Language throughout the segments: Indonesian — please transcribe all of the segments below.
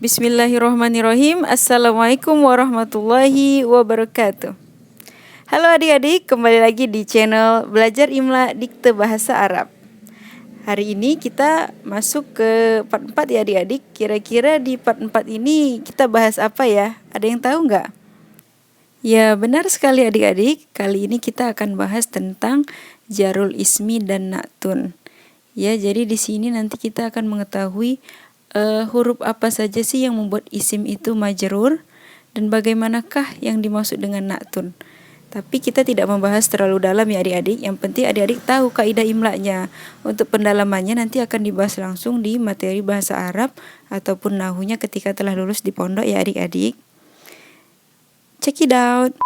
Bismillahirrahmanirrahim. Assalamualaikum warahmatullahi wabarakatuh. Halo adik-adik, kembali lagi di channel Belajar Imla Dikte Bahasa Arab. Hari ini kita masuk ke part 4 ya adik-adik. Kira-kira di part 4 ini kita bahas apa ya? Ada yang tahu nggak? Ya benar sekali adik-adik, kali ini kita akan bahas tentang jarul ismi dan na'tun. Ya, jadi di sini nanti kita akan mengetahui huruf apa saja sih yang membuat isim itu majrur dan bagaimanakah yang dimaksud dengan na'tun. Tapi kita tidak membahas terlalu dalam ya adik-adik. Yang penting adik-adik tahu kaidah imla'nya. Untuk pendalamannya nanti akan dibahas langsung di materi bahasa Arab ataupun nahunya ketika telah lulus di pondok ya adik-adik. Check it out.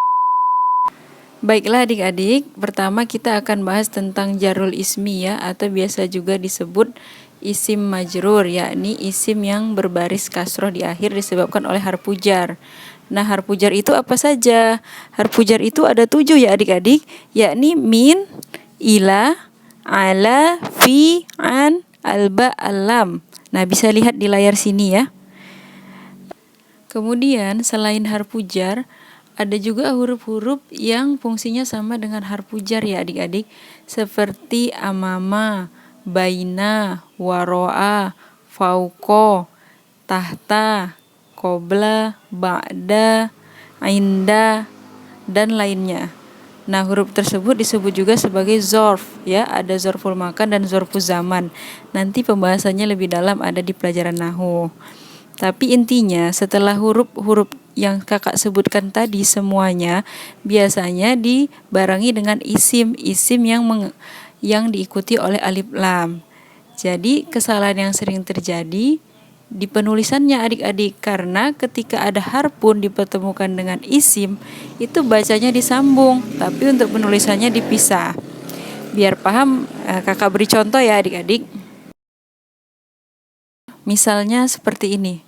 Baiklah adik-adik, pertama kita akan bahas tentang jarul ismi ya, atau biasa juga disebut isim majrur, yakni isim yang berbaris kasroh di akhir disebabkan oleh harfu jar. Nah, harfu jar itu apa saja? Harfu jar itu ada 7 ya adik-adik, yakni min, ila, ala, fi, an, alba, alam. Nah, bisa lihat di layar sini ya. Kemudian selain harfu jar, ada juga huruf-huruf yang fungsinya sama dengan harfu jar ya adik-adik, seperti amama, baina, waro'a, fauko, tahta, qobla, ba'da, inda, dan lainnya. Nah, huruf tersebut disebut juga sebagai zorf ya, ada zorful makan dan zorful zaman. Nanti pembahasannya lebih dalam ada di pelajaran nahu. Tapi intinya setelah huruf-huruf yang kakak sebutkan tadi semuanya biasanya dibarengi dengan isim yang diikuti oleh alif lam. Jadi kesalahan yang sering terjadi di penulisannya adik-adik, karena ketika ada harfun dipertemukan dengan isim itu bacanya disambung, tapi untuk penulisannya dipisah. Biar paham, kakak beri contoh ya adik-adik. Misalnya seperti ini.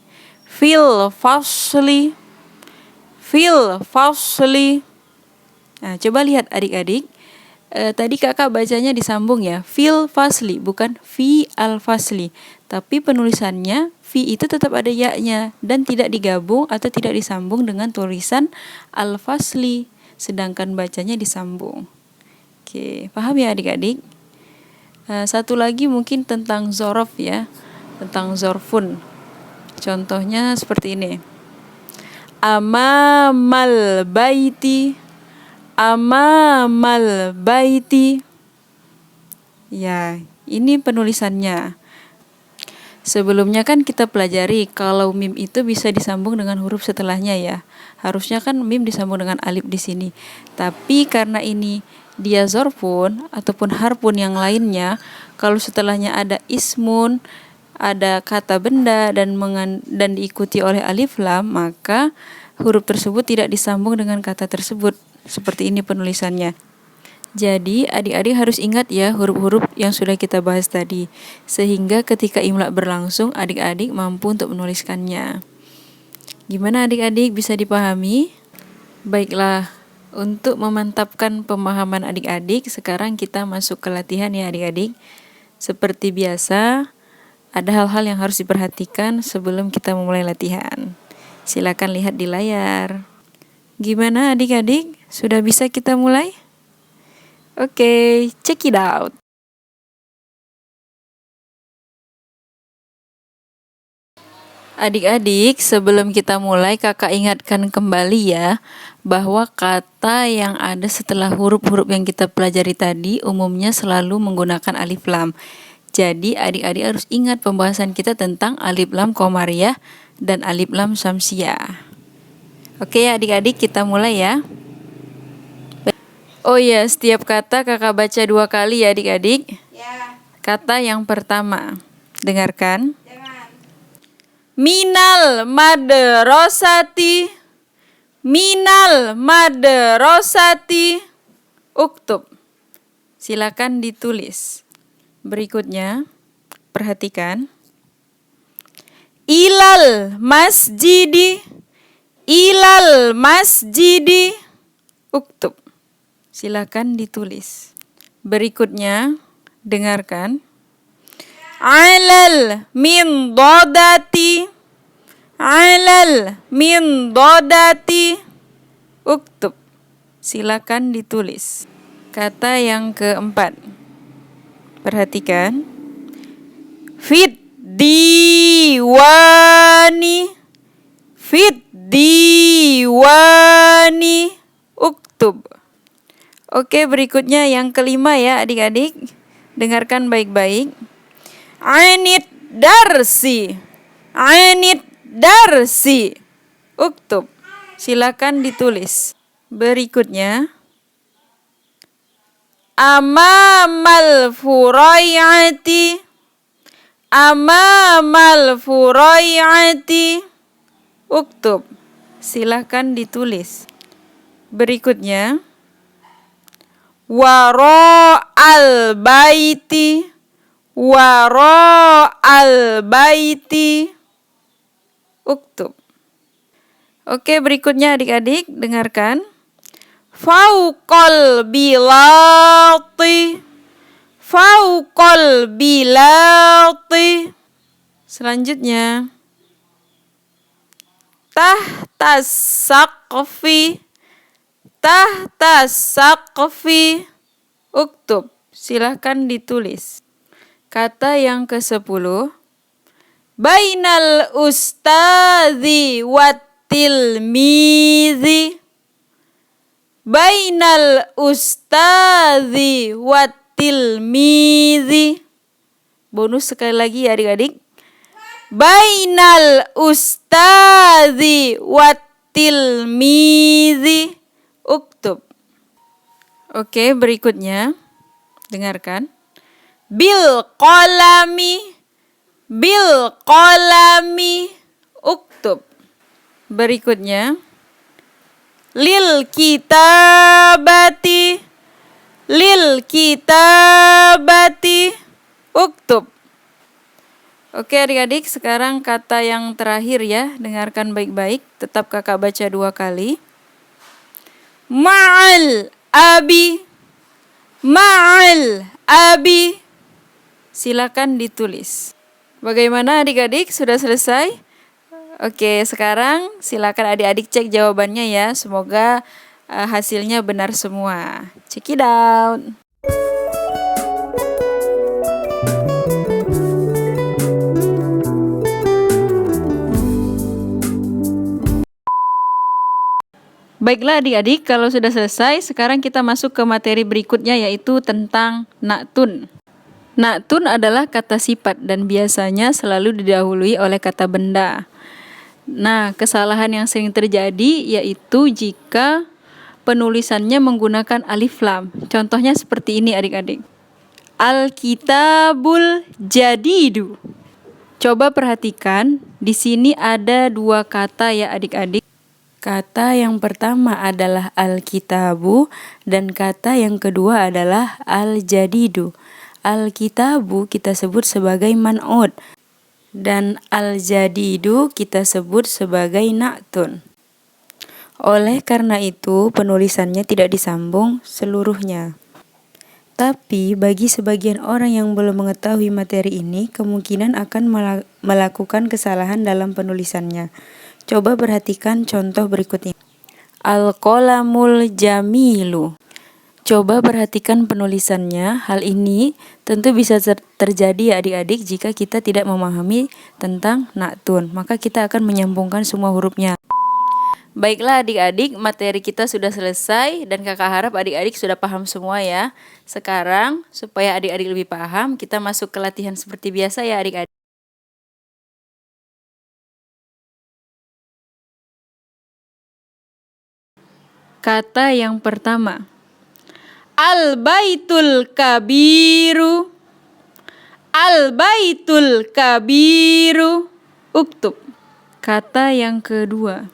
Fil fasli. Nah, coba lihat adik-adik. Tadi kakak bacanya disambung ya, fil fasli, bukan fi al fasli. Tapi penulisannya fi itu tetap ada ya-nya dan tidak digabung atau tidak disambung dengan tulisan al fasli, sedangkan bacanya disambung. Oke, paham ya adik-adik? Satu lagi mungkin tentang zorof ya, tentang zorfun. Contohnya seperti ini. Amamal baiti. Ya, ini penulisannya. Sebelumnya kan kita pelajari kalau mim itu bisa disambung dengan huruf setelahnya ya. Harusnya kan mim disambung dengan alif di sini. Tapi karena ini dia zorfun ataupun harfun yang lainnya, kalau setelahnya ada ismun, ada kata benda dan diikuti oleh alif lam, maka huruf tersebut tidak disambung dengan kata tersebut. Seperti ini penulisannya. Jadi adik-adik harus ingat ya huruf-huruf yang sudah kita bahas tadi, sehingga ketika imla berlangsung adik-adik mampu untuk menuliskannya. Gimana adik-adik, bisa dipahami? Baiklah, untuk memantapkan pemahaman adik-adik, sekarang kita masuk ke latihan ya adik-adik. Seperti biasa, ada hal-hal yang harus diperhatikan sebelum kita memulai latihan. Silakan lihat di layar. Gimana adik-adik? Sudah bisa kita mulai? Oke, check it out. Adik-adik, sebelum kita mulai kakak ingatkan kembali ya, bahwa kata yang ada setelah huruf-huruf yang kita pelajari tadi umumnya selalu menggunakan alif lam. Jadi adik-adik harus ingat pembahasan kita tentang alif lam qamariyah dan alif lam syamsiyah. Oke adik-adik, kita mulai ya. Oh ya, setiap kata kakak baca 2 kali ya adik-adik. Ya. Kata yang pertama, dengarkan. Minal madrasati uktub. Silakan ditulis. Berikutnya, perhatikan. Ilal masjidi uktub. Silakan ditulis. Berikutnya, dengarkan. Alal Alal min dodati. Uktub. Silakan ditulis. Kata yang keempat. Perhatikan. Fit diwani. Fit diwani. Uktub. Oke, berikutnya yang kelima ya adik-adik. Dengarkan baik-baik. Ainit darsi. Ainit darsi. Uktub. Silakan ditulis. Berikutnya. Amamal furayati. Amamal furayati. Uktub. Silakan ditulis. Berikutnya. Waro al baiti. Waro al baiti. Uktub. Oke, berikutnya adik-adik dengarkan. Fauqal bilati. Fauqal bilati. Selanjutnya. Tahtas saqfi. Tahtas saqfi. Uktub. Silahkan ditulis. Kata yang ke-10. Bainal ustadzi wat tilmizi. Bainal ustadzi wat tilmizi. Bonus sekali lagi ya adik-adik. Bainal ustadzi wat tilmizi. Uktub. Oke, berikutnya dengarkan. Bil qalami. Bil qalami. Uktub. Berikutnya. Lil kitabati. Lil kitabati. Uktub. Oke adik-adik, sekarang kata yang terakhir ya. Dengarkan baik-baik. Tetap kakak baca 2 kali. Ma'al abi. Ma'al abi. Silakan ditulis. Bagaimana adik-adik? Sudah selesai? Oke, sekarang silakan adik-adik cek jawabannya ya. Semoga hasilnya benar semua. Check it out. Baiklah adik-adik, kalau sudah selesai, sekarang kita masuk ke materi berikutnya yaitu tentang na'tun. Na'tun adalah kata sifat dan biasanya selalu didahului oleh kata benda. Nah, kesalahan yang sering terjadi yaitu jika penulisannya menggunakan alif lam. Contohnya seperti ini adik-adik. Al-kitabul jadidu. Coba perhatikan, di sini ada 2 kata ya adik-adik. Kata yang pertama adalah al-kitabu dan kata yang kedua adalah al-jadidu. Al-kitabu kita sebut sebagai man'ud dan al-jadidu kita sebut sebagai na'tun. Oleh karena itu penulisannya tidak disambung seluruhnya. Tapi bagi sebagian orang yang belum mengetahui materi ini kemungkinan akan melakukan kesalahan dalam penulisannya. Coba perhatikan contoh berikut ini. Al-qalamul jamilu. Coba perhatikan penulisannya. Hal ini tentu bisa terjadi adik-adik jika kita tidak memahami tentang na'tun. Maka kita akan menyambungkan semua hurufnya. Baiklah adik-adik, materi kita sudah selesai dan kakak harap adik-adik sudah paham semua ya. Sekarang supaya adik-adik lebih paham, kita masuk ke latihan seperti biasa ya adik-adik. Kata yang pertama. Al-baitul kabiru. Al-baitul kabiru. Uktub. Kata yang kedua.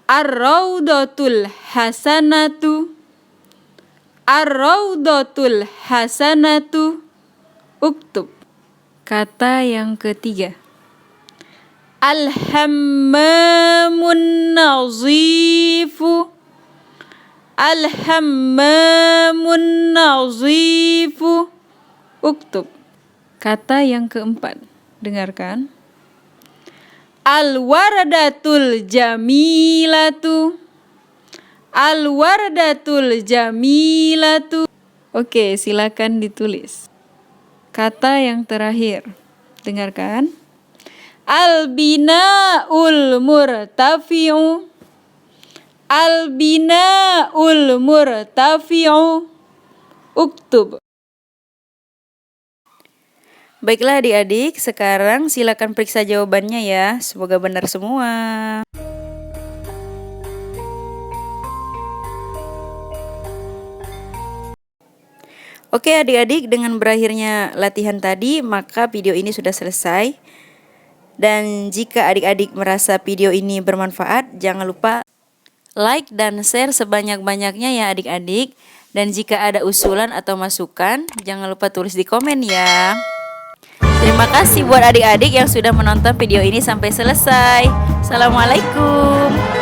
Ar-raudatul hasanatu. Ar-raudatul hasanatu. Uktub. Kata yang ketiga. Al-hammamun nazifu. Al-hammamun nazifu. Uktub. Kata yang keempat. Dengarkan. Al-wardatul jamilatu. Al-wardatul jamilatu. Oke, silakan ditulis. Kata yang terakhir. Dengarkan. Al-bina'ul murtafi'u. Al-bina'ul murtafi'u. Uktub. Baiklah adik-adik, sekarang silakan periksa jawabannya ya. Semoga benar semua. Oke adik-adik, dengan berakhirnya latihan tadi, maka video ini sudah selesai. Dan jika adik-adik merasa video ini bermanfaat, jangan lupa like dan share sebanyak-banyaknya ya adik-adik. Dan jika ada usulan atau masukan, jangan lupa tulis di komen ya. Terima kasih buat adik-adik yang sudah menonton video ini sampai selesai. Assalamualaikum.